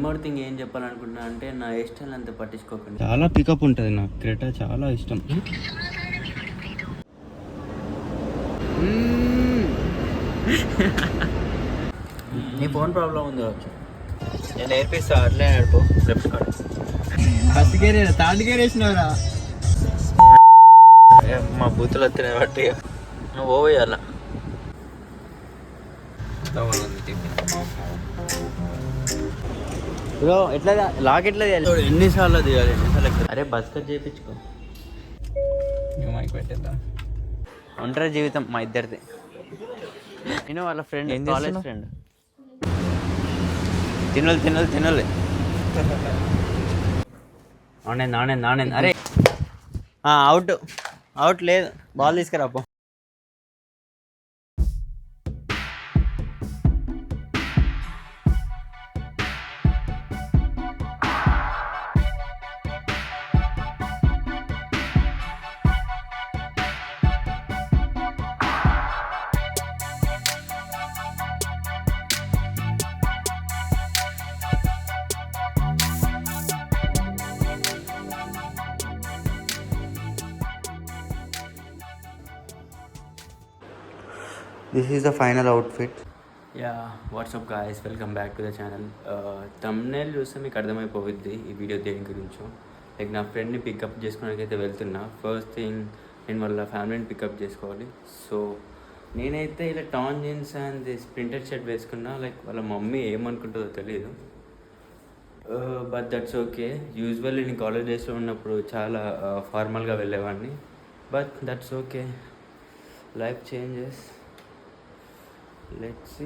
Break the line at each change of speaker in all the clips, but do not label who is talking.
More thing ఏం చెప్పాలనుకుంటున్నా అంటే నా హెయిర్ స్టైల్ అంత పట్టించుకోకండి.
చాలా పికప్ ఉంటుంది నాకు. క్రెటా చాలా ఇష్టం.
నీ ఫోన్ ప్రాబ్లం ఉంది కావచ్చు. నేను నేర్పిస్తా, అట్లే నడుపు. లెఫ్ట్ కార్డ్
ఫస్ట్ గేర్ థర్డ్ గేర్ వేసినవరా?
మా బూతులు వస్తున్నాయి బట్టి నువ్వు పోయాల. బ్రో ఎట్లా లాక్ ఎట్లా తీయాలి? ఎన్నిసార్లు తీయాలి? అరే బస్ కట్ చేయించుకో.
పెట్టేద్దాం.
ఒంటరి జీవితం మా ఇద్దరిది. నేను వాళ్ళ ఫ్రెండ్, కాలేజ్ ఫ్రెండ్. తినలే ఆనంద్ అరే అవుట్ లేదు. బాల్ తీసుకురాపో. This is the final outfit. Yeah what's up guys, welcome back to the channel. Thumbnail చూస్తే మీకు అర్థమైపోద్ది ఈ వీడియో దేని గురించో. లైక్ నా ఫ్రెండ్ని పికప్ చేసుకోవడానికి అయితే వెళ్తున్నా. ఫస్ట్ థింగ్ నేను వాళ్ళ ఫ్యామిలీని పికప్ చేసుకోవాలి. సో నేనైతే ఇలా tan jeans and this printed shirt వేసుకున్నా. లైక్ వాళ్ళ మమ్మీ ఏమనుకుంటుందో తెలియదు, బట్ దట్స్ ఓకే. యూజువల్లీ నేను కాలేజ్ డేస్లో ఉన్నప్పుడు చాలా ఫార్మల్గా వెళ్ళేవాడిని, but that's okay. Life changes. Let's see.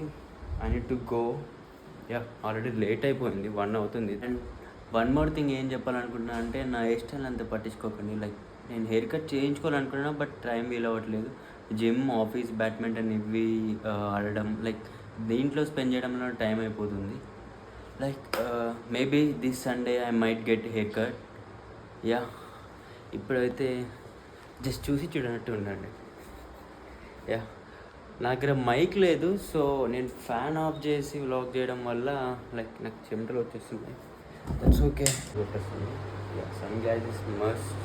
I need to go. Yeah already late అయిపోయింది, 1 అవుతుంది. అండ్ వన్ మోర్ థింగ్ ఏం చెప్పాలనుకుంటున్నా అంటే నా హెయిర్ స్టైల్ అంత పట్టించుకోకండి. లైక్ నేను హెయిర్ కట్ చేయించుకోవాలనుకున్నా, బట్ టైం వీలు అవ్వట్లేదు. జిమ్, ఆఫీస్, బ్యాడ్మింటన్ ఇవి ఆడడం, లైక్ దీంట్లో స్పెండ్ చేయడంలో టైం అయిపోతుంది. Like maybe this Sunday I might get hair cut. Yeah ఇప్పుడైతే జస్ట్ చూసి చూడనట్టు ఉండండి. యా నా దగ్గర మైక్ లేదు, సో నేను ఫ్యాన్ ఆఫ్ చేసి వ్లాగ్ చేయడం వల్ల లైక్ నాకు చెమటలు వచ్చేస్తున్నాయి. That's okay. Sunglasses must.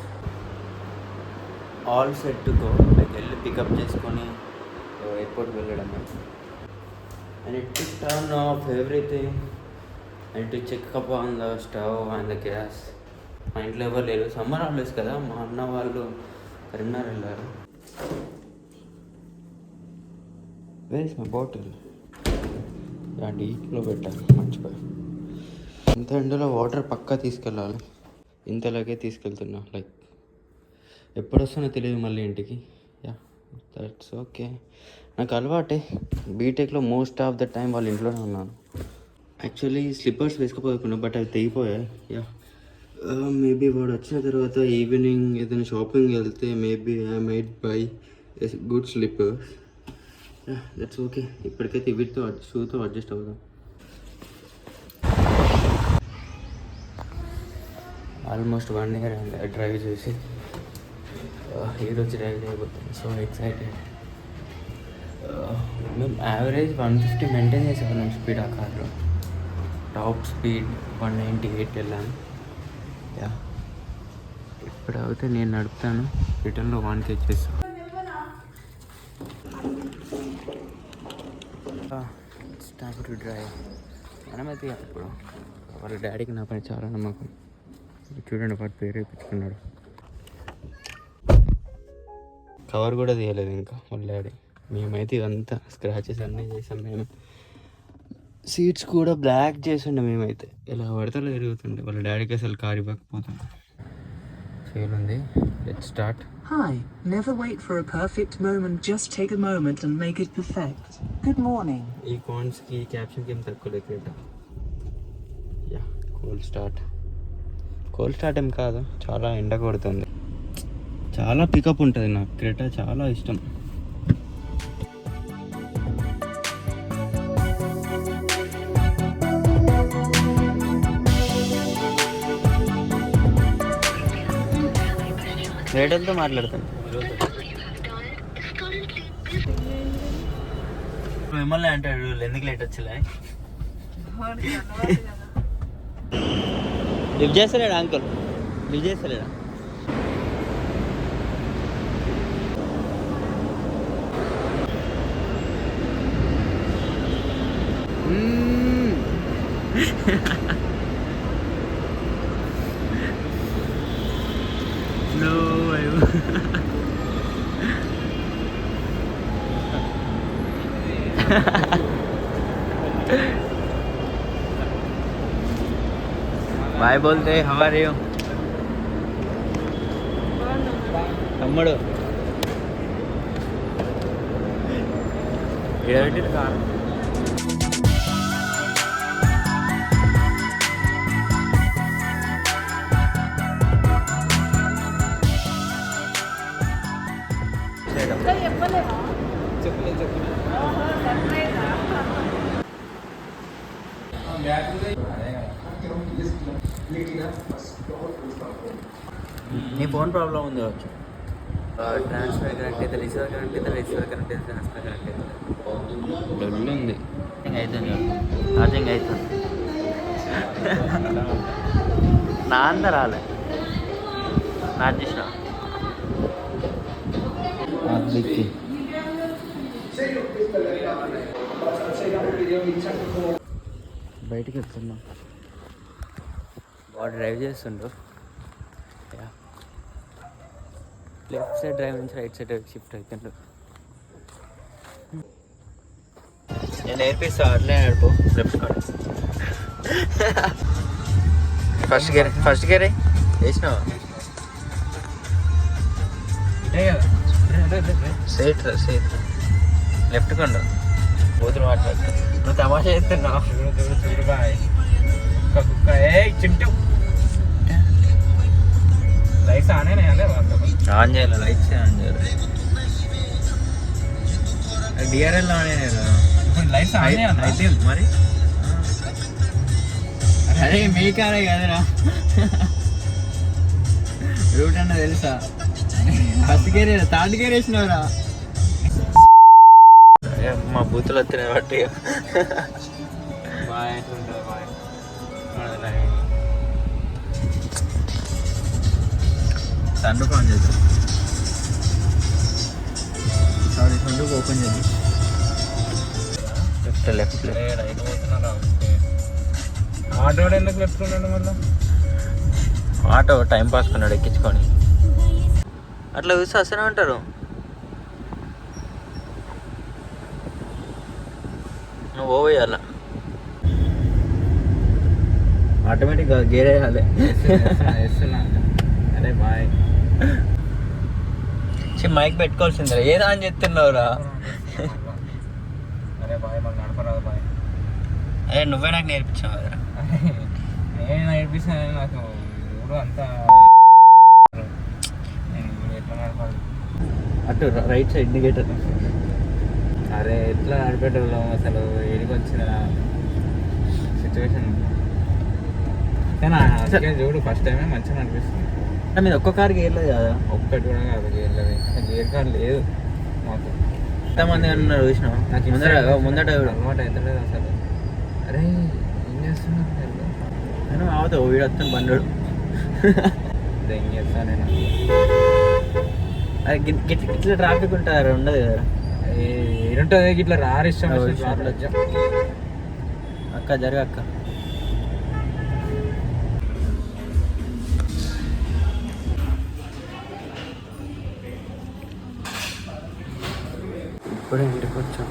All set to go. Like వెళ్ళి పికప్ చేసుకొని ఎయిర్పోర్ట్కి వెళ్ళడం. And it to turn off everything and to check up on the stove and the gas. మా ఇంట్లో ఎవరు లేరు, సమ్మర్ హాలిడేస్ కదా. మా అన్న వాళ్ళు కరీంనగర్ వెళ్ళారు. Where is my bottle? డీప్లో పెట్టాలి, మర్చిపోయి. ఇంత ఎండలో వాటర్ పక్కా తీసుకెళ్ళాలి. ఇంతలాగే తీసుకెళ్తున్నా. లైక్ ఎప్పుడు వస్తానో తెలియదు మళ్ళీ ఇంటికి. Yeah that's okay. నాకు అలవాటే. బీటెక్లో మోస్ట్ ఆఫ్ ద టైం వాళ్ళ ఇంట్లోనే ఉన్నాను. యాక్చువల్లీ స్లిప్పర్స్ వేసుకోపోకుండా, బట్ అవి తెగిపోయాయి. యా మేబీ వాడు వచ్చిన తర్వాత ఈవినింగ్ ఏదైనా షాపింగ్ వెళ్తే maybe I might by good slippers. That's okay. ఇప్పటికైతే వీటితో షూతో అడ్జస్ట్ అవుదాం. ఆల్మోస్ట్ 1 year డ్రైవ్ చేసి ఈరోజు డ్రైవ్ చేయబోతున్నాను. So excited. మేము యావరేజ్ 150 మెయింటైన్ చేసేవాళ్ళం స్పీడ్ ఆ కార్లో. టాప్ స్పీడ్ 198 వెళ్ళాను. యా ఇప్పుడు అయితే నేను నడుపుతాను, రిటర్న్లో 1K చేస్తాను. Time to drive. మనమైతే ఇప్పుడు వాళ్ళ డాడీకి నా పైన చాలా నమ్మకం. చూడండి, వాడు పేరు వేయించుకున్నాడు. కవర్ కూడా తీయలేదు ఇంకా వాళ్ళ డాడీ. మేమైతే ఇదంతా స్క్రాచెస్ అన్నీ చేసాం. మేము సీట్స్ కూడా బ్లాక్ చేసిండే. మేమైతే ఇలా పడతలో తిరుగుతుండే. వాళ్ళ డాడీకి అసలు కారు ఇవ్వకపోతుంది. ఫెయిల్ ఉంది. Let's start.
Hi, never wait for a perfect moment, just take a moment and make it perfect. Good morning.
ఈ కాన్స్కి క్యాప్షన్కి ఏం తక్కువ లేదు. యా కోల్డ్ స్టార్ట్ ఏం కాదు, చాలా ఎండ కొడుతుంది. చాలా పికప్ ఉంటుంది నాకు. క్రెటా చాలా ఇష్టం. రేటంతో మాట్లాడతాను. మిమ్మల్ని అంటాడు ఎందుకు లేట్ వచ్చలే.
లిఫ్ట్ చేస్తలేడా అంకుల్? లిఫ్ట్ చేస్తలేడా?
No,
బాయ్ బోల్తే హౌ ఆర్ యూ తమ్ముడు?
ఇడబెట్టి కార్
నీ ఫోన్ ప్రాబ్లం ఉంది కావచ్చు.
ట్రాన్స్ఫర్ కనెక్ట్ అయితే రిసీవర్ కనెక్ట్ అయితే రిసీవర్ కనెక్ట్ అయితే ట్రాన్స్ఫర్ కనెక్ట్ అయితే
డొల్లు ఉంది.
అవుతుంది ఛార్జింగ్ అవుతుంది. నా అంత రాలే నా చూసిన
అద్దెకి బయటికి వెళ్తున్నా.
వాడు డ్రైవ్ చేస్తుండు. లెఫ్ట్ సైడ్ డ్రైవ్ నుంచి రైట్ సైడ్ షిఫ్ట్ అవుతుండు.
నేను నేర్పిస్తా, అట్లే నడుపు. లెఫ్ట్ ఫస్ట్ గేరే వేసినావా? సేట్ లెఫ్ట్ కొండ బూతులు మాట్లాడు. నువ్వు తమాషా చేస్తున్నావు.
చింటూ లైట్స్ ఆన్ అయినాయి.
ఆన్ చేయాలి, లైట్స్ ఆన్ చేయాలి. డిఆర్ఎల్ ఆన్ అయినాయి కదా
లైట్స్ ఆన్
అయితే మరి. అరే మీ కారే కదరా రూట్ అన్న తెలుసా? ఫస్ట్ గేర్ థర్డ్ గేర్ వేసినవరా? మా బూతులు వస్తున్నాయి బట్టి.
బాయ్ ఉంటుంది బాయ్.
సన్ రూఫ్ ఆన్ చేద్దాం. సారీ, సన్ రూఫ్ ఓపెన్ చేద్దాం. లెఫ్ట్
రైట్ పోతున్నారా? ఆటో ఎందుకు పెట్టుకున్నాడు మళ్ళీ?
ఆటో టైం పాస్ కొన్నాడు ఎక్కించుకొని. అట్లా చూస్తే అసలు అంటారు. నువ్వు పోవేయాల ఆటోమేటిక్గా గేర్ వేయాలి.
అరే బాయ్.
మైక్ పెట్టుకోవాల్సిందే. ఏదా అని చెప్తున్నావురా?
అరే బాయ్, మాకు నడపరాదు బాయ్.
అదే నువ్వే నాకు నేర్పించావు కదా.
నేను నేర్పిస్తాను. నాకు ఇప్పుడు అంతా నేను ఎట్లా నడపాలి?
అటు రైట్ సైడ్ ఇండికేటర్.
అరే ఎట్లా నడిపేటోళ్ళం అసలు? ఏడికి వచ్చిన సిచ్యువేషన్ కానీ చూడు, ఫస్ట్ టైమే మంచిగా అనిపిస్తుంది.
మీద ఒక్క కారు గేర్లేదు కదా.
ఒక్కటి కూడా కాదు గేర్ లేదు, గేర్ కార్ లేదు మాకు.
ఎంతమంది ఉన్నారు చూసినా?
నాకు
ముందట
అలవాటు అవుతలేదు అసలు. అరే ఏం చేస్తున్నారు?
నేను అవుతావు వీడు వస్తాను బండోడు.
ఏం చేస్తాను నేను?
అది ఇట్లా ట్రాఫిక్ ఉంటారు ఉండదు కదా.
ఏడుంటుంది ఇట్లా రారు ఇష్టం.
అక్క జరగ అక్క.
ఇప్పుడే ఇంటికి వచ్చాం.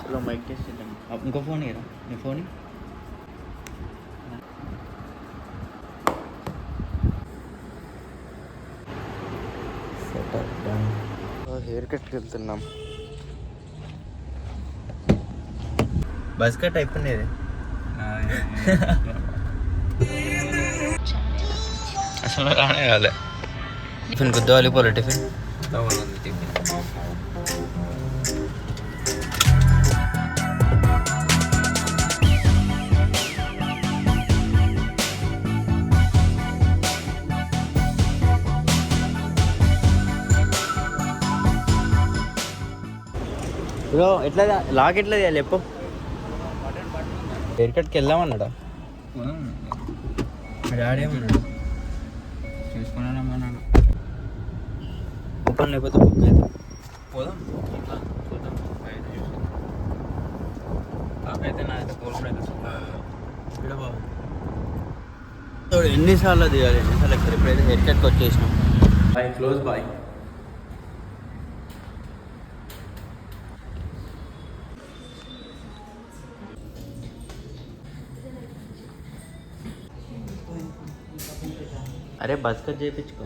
చలో మైక్ టెస్ట్ చేద్దాం. ఇంకో ఫోన్ ఇరా, నీ ఫోన్.
హెయిర్ కట్కి వెళ్తున్నాం.
బస్ కట్ అయిపోయినది అసలు రానే కాలే. టిఫిన్ గుద్దవాలి పోలే. టిఫిన్ బ్రో ఎట్లా లాక్ ఎట్లా తీయాలి చెప్పు.
హెయిర్ కట్కి వెళ్దామన్నాడా? మా డాడీ ఏమన్నాడు?
చూసుకున్నానమ్మన్నాడు.
ఓపెన్ లేకపోతే బుక్ అవుతాం.
పోదాం చూద్దాం బయట చూసి. కాకైతే నాదైతే కోరుకునే
ఇక్కడ బాగుంది. ఎన్నిసార్లు దిగాలి, ఎన్నిసార్లు ఎక్కడ ఎప్పుడైతే హెయిర్ కట్కి వచ్చేసినాం. Bye, close bye. అరే బస్ కట్ చేయించుకో.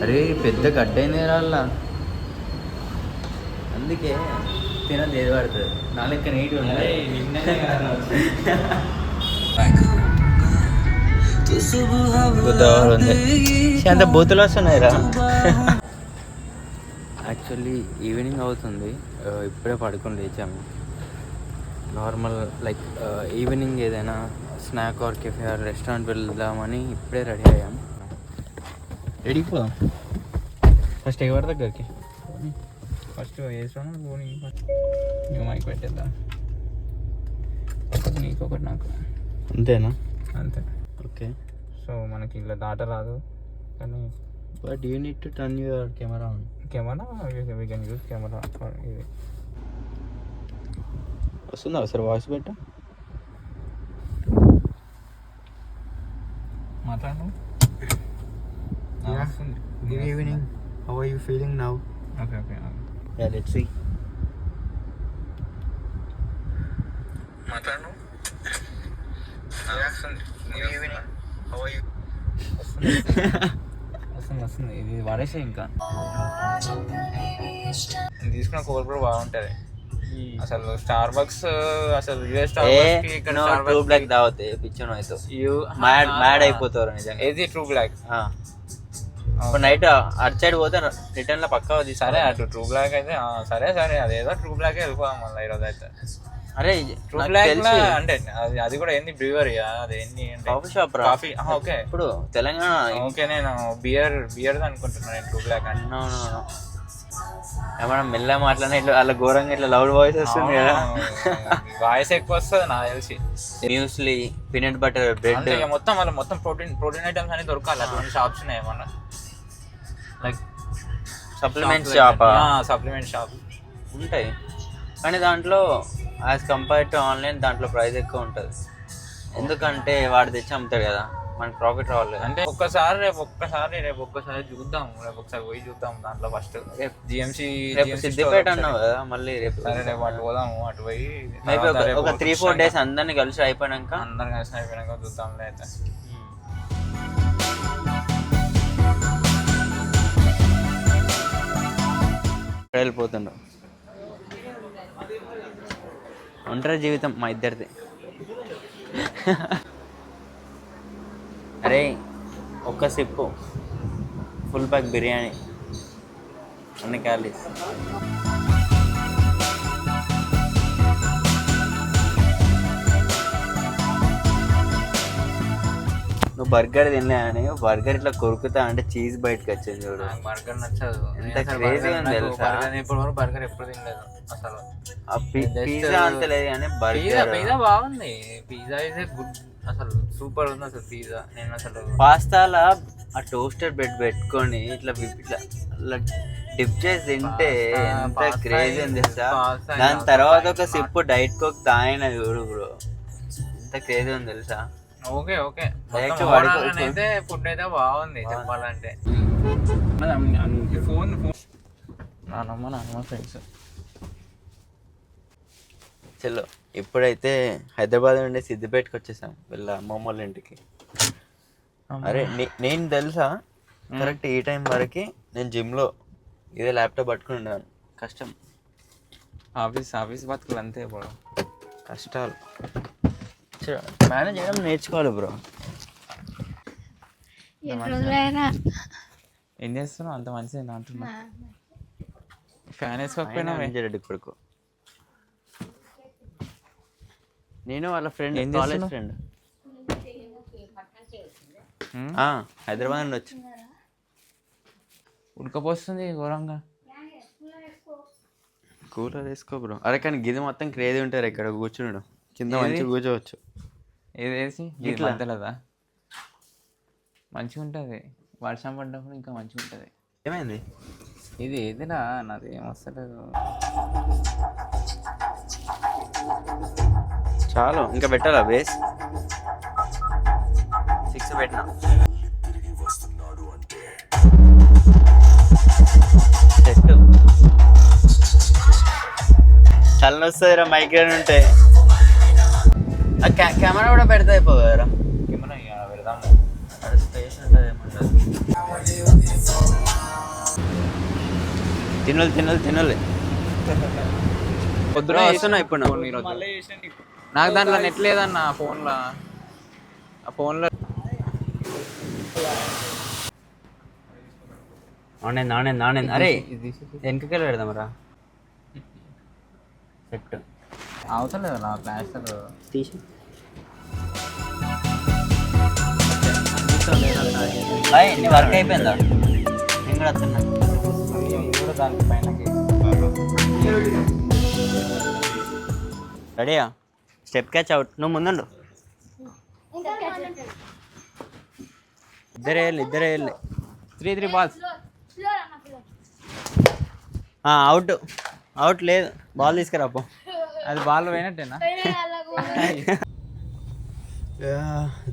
అరే పెద్ద గడ్డైంది రాళ్ళ, అందుకే తినది ఏది పడుతుంది. నా లెక్క నీట్ ఉండాలి. అంత బూతులు వస్తున్నాయి రా. యాక్చువల్లీ ఈవినింగ్ అవుతుంది, ఇప్పుడే పడుకొని లేచాము. నార్మల్ లైక్ ఈవినింగ్ ఏదైనా snack or cafe or restaurant వెళ్దామని ఇప్పుడే రెడీ అయ్యాం. రెడీ పోదాం. ఫస్ట్ ఎవరి దగ్గరికి?
ఫస్ట్ వేసాను పోనీ. నువ్వు మైక్ పెట్టేద్దా? ఒకటి నీకు ఒకటి నాకు.
అంతేనా?
అంతే.
ఓకే.
సో మనకి ఇలా దాట రాదు కానీ
but you need to turn your camera on.
Camera we can use camera ఇది.
వస్తుందా ఒకసారి వాయిస్ పెట్టా?
మాట్లాడు.
Good evening. How are you feeling now?
Okay okay.
Yeah, let's see.
మాట్లాడు.
Good evening. How are you?
వస్తుంది ఇది వాడేసే. ఇంకా తీసుకున్న కూర కూడా బాగుంటుంది అసలు. స్టార్ బక్స్ అసలు యూఎస్ స్టార్ బక్స్ కి ఇక్కడ
ట్రూ బ్లాక్ దావతే పిచ్చను అయితే మ్యాడ్ అయిపోతారు నిజంగా.
ఏది ట్రూ బ్లాక్?
ఇప్పుడు నైట్ అటు సైడ్ పోతే రిటర్న్ లో పక్కా వది.
సరే అటు ట్రూ బ్లాక్ అయితే సరే అదేదో ట్రూ బ్లాక్ వెళ్ళిపోదాం మళ్ళీ ఈరోజు అయితే.
అరే
ట్రూ బ్లాక్ అంటే అది కూడా ఏంది బ్రీవరీ? అది ఏంది
కాఫీ షాప్,
కాఫీ. ఓకే.
ఇప్పుడు తెలంగాణ.
ఓకే, నేను బియర్ అనుకుంటున్నాను నేను ట్రూ బ్లాక్ అంటే.
ఏమన్నా మెల్ల మాట్లాడినా ఇట్లా అలా ఘోరంగా ఇట్లా లౌడ్ వాయిస్ వస్తుంది కదా.
వాయిస్ ఎక్కువ వస్తుంది నాకు తెలిసి.
మ్యూస్లీ, పీనట్ బటర్, బ్రెడ్,
మొత్తం వాళ్ళ మొత్తం ప్రోటీన్ ఐటమ్స్ అన్ని దొరకాలి. అటువంటి షాప్స్ ఉన్నాయి ఏమన్నా లైక్
సప్లిమెంట్ షాప్
ఉంటాయి.
కానీ దాంట్లో యాజ్ కంపేర్ టు ఆన్లైన్ దాంట్లో ప్రైస్ ఎక్కువ ఉంటుంది. ఎందుకంటే వాడు తెచ్చి అమ్ముతాడు కదా, మనకి ప్రాఫిట్ రావాలి.
అంటే రేపు ఒక్కసారి చూద్దాం. రేపు ఒకసారి పోయి చూద్దాం దాంట్లో. ఫస్ట్ రేపు జిఎంసీ
సిద్దిపేట అన్నావు కదా, మళ్ళీ రేపు
రేపు అటు పోదాము. అటు పోయి
ఒక 3-4 days అందరినీ కలిసి అయిపోయినాక
చూద్దాంలే అయితే.
వెళ్ళిపోతుండు. ఒంటరి జీవితం మా ఇద్దరిది. అరే ఒక్క సిప్పు ఫుల్ ప్యాక్ బిర్యానీ అన్ని క్యాలీస్. నువ్వు బర్గర్ తినలే అని బర్గర్ ఇట్లా కొరుకుతా అంటే చీజ్ బయటకు వచ్చింది చూడు.
బర్గర్ నచ్చదు.
ఎంత క్రేజీ ఉంది తెలుసా.
ఇప్పుడు వరకు బర్గర్ ఎప్పుడు తినలేదు అసలు.
పిజ్జా అంత లేదు కానీ
పిజ్జా బాగుంది. పిజ్జా ఇస్ గుడ్ అసలు. సూపర్ ఉంది అసలు పిజ్జా. నేను అసలు
పాస్తాలా ఆ టోస్టెడ్ బ్రెడ్ పెట్టుకొని ఇట్లా డిప్ చేసి తింటే ఎంత క్రేజీ ఉంది తెలుసా. దాని తర్వాత ఒక సిప్పు డైట్ కోక్ తాగిన చూడు బ్రో, ఎంత క్రేజీ ఉంది తెలుసా.
ఓకే అయితే ఫుడ్ అయితే బాగుంది చెప్పాలంటే. నానమ్మ ఫ్రెండ్స్
చలో ఇప్పుడైతే హైదరాబాద్ నుండి సిద్దిపేటకి వచ్చేసాం వీళ్ళ అమ్మమ్మ వాళ్ళ ఇంటికి. అరే నేను తెలుసా కరెక్ట్ ఈ టైం వరకు నేను జిమ్లో ఇదే ల్యాప్టాప్ పట్టుకుని ఉన్నాను. కష్టం.
ఆఫీస్ బతుకులు అంతే బ్రో,
కష్టాలు. మేనేజ్ చేయడం నేర్చుకోవాలి బ్రో.
ఏం చేస్తున్నావు అంత మంచిగా అంటున్నా. ఫ్యాన్ వేసుకోకపోయినా
రెడ్డి కొడుకు. నేను వాళ్ళ ఫ్రెండ్, కాలేజ్ ఫ్రెండ్, హైదరాబాద్ నుండి వచ్చి
ఉడకపోస్తుంది ఘోరంగా.
కూలర్ వేసుకో బ్రో. అరే కానీ గిది మొత్తం క్రేజీ ఉంటారు ఇక్కడ కూర్చున్నాడు, కింద మంచిగా కూర్చోవచ్చు.
ఏది వేసి
ఇట్లా.
మధ్యలోదా మంచిగా ఉంటుంది, వర్షం పడ్డప్పుడు ఇంకా మంచిగా ఉంటుంది.
ఏమైంది?
ఇది ఏదిరా నాది ఏమొస్తలేదు.
చాలు ఇంకా పెట్టాలా బేస్? 6 పెట్టినా. సెట్ చల్లని వస్తుంది మైగ్రేన్ ఉంటే. కెమెరా కూడా పెడితే అయిపోయారా?
ఏమన్నా పెడదాము.
అది స్పేస్ ఉంటుంది ఏమంటుంది. తినలే
పొద్దున
వస్తున్నా ఇప్పుడు
నాకు దాంట్లో నెట్ లేదన్న ఫోన్లో. ఆ ఫోన్లో
ఆనంద్ అరే వెనకకెళ్ళి పెడదాం రా. సెట్
అవుతలేదు నా ప్లాస్టర్
తీసి నీ వర్క్ అయిపోయిందా? నేను కూడా వస్తున్నా.
కూడా దానికి పైన
రెడీయా? Step catch out. నువ్వు ముందుండు. ఇద్దరే వెళ్ళి
3 balls.
అవుట్ లేదు, బాల్ తీసుకురాపో.
అది ball పోయినట్టేనా?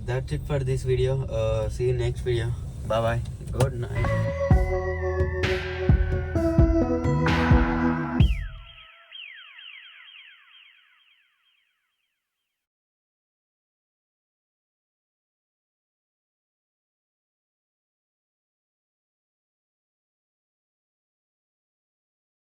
That's it for this video. See you next video. Bye bye. Good night.